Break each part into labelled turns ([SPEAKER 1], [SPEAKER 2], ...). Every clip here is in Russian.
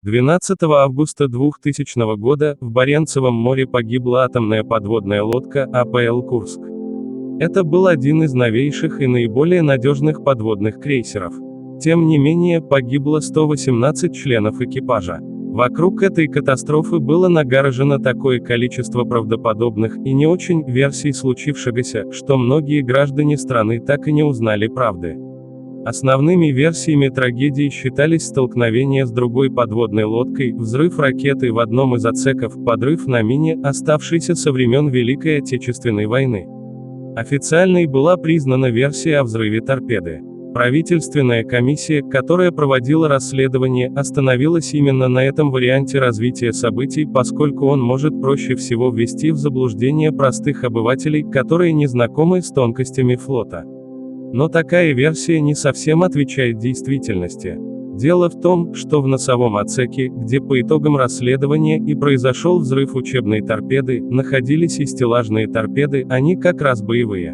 [SPEAKER 1] 12 августа 2000 года в Баренцевом море погибла атомная подводная лодка АПЛ «Курск». Это был один из новейших и наиболее надежных подводных крейсеров. Тем не менее, погибло 118 членов экипажа. Вокруг этой катастрофы было нагоражено такое количество правдоподобных и не очень версий случившегося, что многие граждане страны так и не узнали правды. Основными версиями трагедии считались столкновение с другой подводной лодкой, взрыв ракеты в одном из отсеков, подрыв на мине, оставшейся со времен Великой Отечественной войны. Официальной была признана версия о взрыве торпеды. Правительственная комиссия, которая проводила расследование, остановилась именно на этом варианте развития событий, поскольку он может проще всего ввести в заблуждение простых обывателей, которые не знакомы с тонкостями флота. Но такая версия не совсем отвечает действительности. Дело в том, что в носовом отсеке, где по итогам расследования и произошел взрыв учебной торпеды, находились и стеллажные торпеды, они как раз боевые.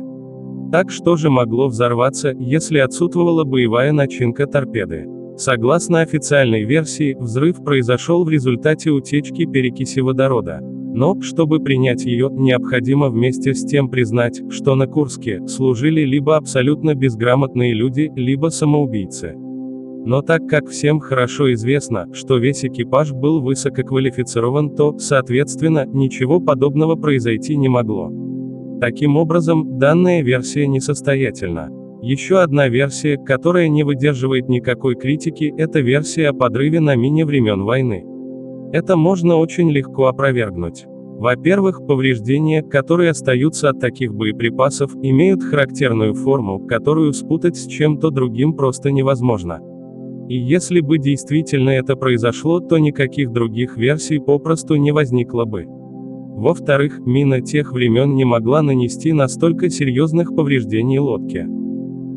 [SPEAKER 1] Так что же могло взорваться, если отсутствовала боевая начинка торпеды? Согласно официальной версии, взрыв произошел в результате утечки перекиси водорода. Но, чтобы принять ее, необходимо вместе с тем признать, что на Курске служили либо абсолютно безграмотные люди, либо самоубийцы. Но так как всем хорошо известно, что весь экипаж был высококвалифицирован, то, соответственно, ничего подобного произойти не могло. Таким образом, данная версия несостоятельна. Еще одна версия, которая не выдерживает никакой критики, это версия о подрыве на мине времен войны. Это можно очень легко опровергнуть. Во-первых, повреждения, которые остаются от таких боеприпасов, имеют характерную форму, которую спутать с чем-то другим просто невозможно. И если бы действительно это произошло, то никаких других версий попросту не возникло бы. Во-вторых, мина тех времен не могла нанести настолько серьезных повреждений лодке,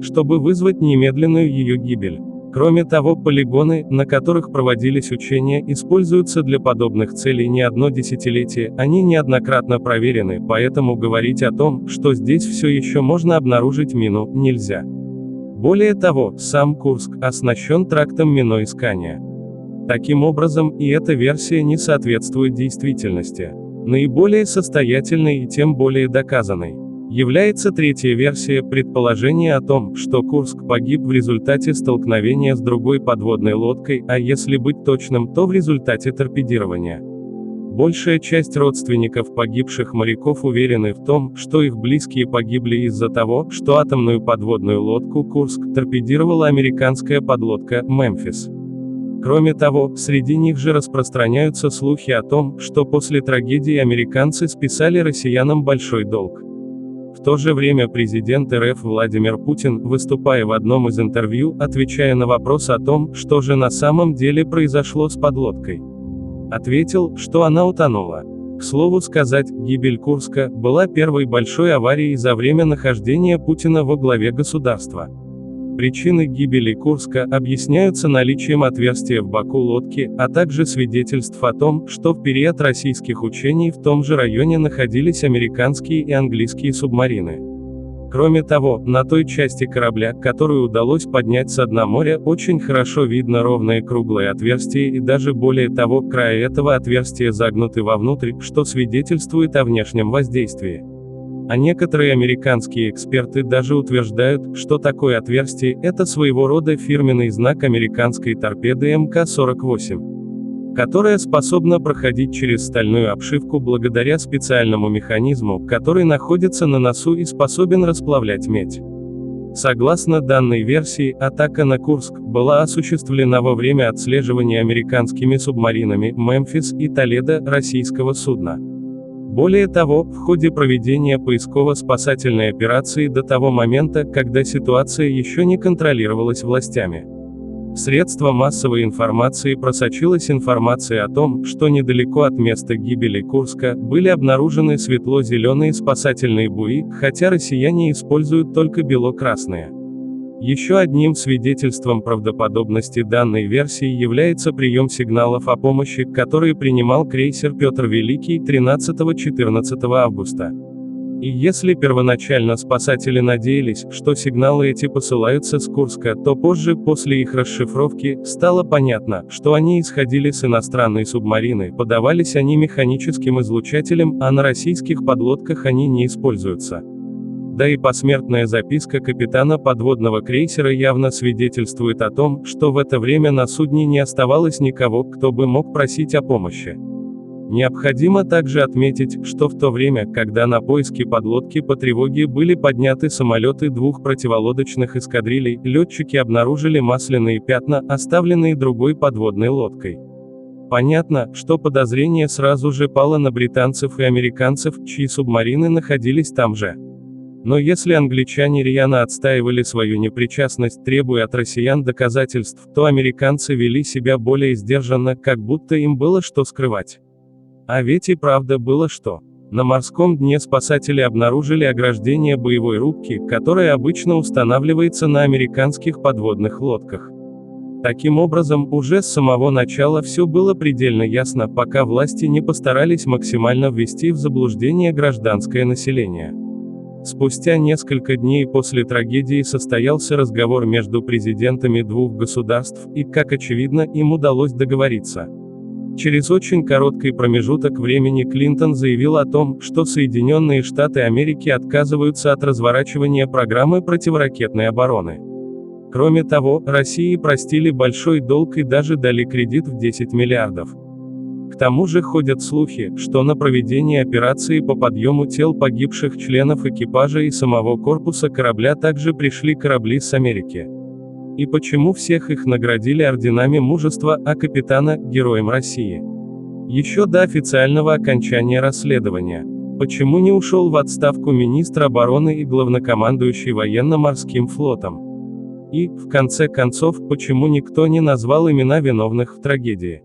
[SPEAKER 1] чтобы вызвать немедленную ее гибель. Кроме того, полигоны, на которых проводились учения, используются для подобных целей не одно десятилетие, они неоднократно проверены, поэтому говорить о том, что здесь все еще можно обнаружить мину, нельзя. Более того, сам Курск оснащен трактом миноискания. Таким образом, и эта версия не соответствует действительности. Наиболее состоятельной и тем более доказанной является третья версия, предположение о том, что Курск погиб в результате столкновения с другой подводной лодкой, а если быть точным, то в результате торпедирования. Большая часть родственников погибших моряков уверены в том, что их близкие погибли из-за того, что атомную подводную лодку «Курск» торпедировала американская подлодка «Мемфис». Кроме того, среди них же распространяются слухи о том, что после трагедии американцы списали россиянам большой долг. В то же время президент РФ Владимир Путин, выступая в одном из интервью, отвечая на вопрос о том, что же на самом деле произошло с подлодкой, ответил, что она утонула. К слову сказать, гибель Курска была первой большой аварией за время нахождения Путина во главе государства. Причины гибели Курска объясняются наличием отверстия в боку лодки, а также свидетельств о том, что в период российских учений в том же районе находились американские и английские субмарины. Кроме того, на той части корабля, которую удалось поднять со дна моря, очень хорошо видно ровное круглое отверстие и даже более того, края этого отверстия загнуты вовнутрь, что свидетельствует о внешнем воздействии. А некоторые американские эксперты даже утверждают, что такое отверстие – это своего рода фирменный знак американской торпеды МК-48, которая способна проходить через стальную обшивку благодаря специальному механизму, который находится на носу и способен расплавлять медь. Согласно данной версии, атака на Курск была осуществлена во время отслеживания американскими субмаринами «Мемфис» и «Толедо» российского судна. Более того, в ходе проведения поисково-спасательной операции до того момента, когда ситуация еще не контролировалась властями, в средства массовой информации просочилась информация о том, что недалеко от места гибели Курска были обнаружены светло-зеленые спасательные буи, хотя россияне используют только бело-красные. Еще одним свидетельством правдоподобности данной версии является прием сигналов о помощи, которые принимал крейсер Петр Великий 13-14 августа. И если первоначально спасатели надеялись, что сигналы эти посылаются с Курска, то позже, после их расшифровки, стало понятно, что они исходили с иностранной субмарины, подавались они механическим излучателем, а на российских подлодках они не используются. Да и посмертная записка капитана подводного крейсера явно свидетельствует о том, что в это время на судне не оставалось никого, кто бы мог просить о помощи. Необходимо также отметить, что в то время, когда на поиски подлодки по тревоге были подняты самолеты двух противолодочных эскадрилей, летчики обнаружили масляные пятна, оставленные другой подводной лодкой. Понятно, что подозрение сразу же пало на британцев и американцев, чьи субмарины находились там же. Но если англичане рьяно отстаивали свою непричастность, требуя от россиян доказательств, то американцы вели себя более сдержанно, как будто им было что скрывать. А ведь и правда было что. На морском дне спасатели обнаружили ограждение боевой рубки, которое обычно устанавливается на американских подводных лодках. Таким образом, уже с самого начала все было предельно ясно, пока власти не постарались максимально ввести в заблуждение гражданское население. Спустя несколько дней после трагедии состоялся разговор между президентами двух государств, и, как очевидно, им удалось договориться. Через очень короткий промежуток времени Клинтон заявил о том, что Соединенные Штаты Америки отказываются от разворачивания программы противоракетной обороны. Кроме того, России простили большой долг и даже дали кредит в 10 миллиардов. К тому же ходят слухи, что на проведение операции по подъему тел погибших членов экипажа и самого корпуса корабля также пришли корабли с Америки. И почему всех их наградили орденами мужества, а капитана – Героем России? Еще до официального окончания расследования. Почему не ушел в отставку министр обороны и главнокомандующий военно-морским флотом? И, в конце концов, почему никто не назвал имена виновных в трагедии?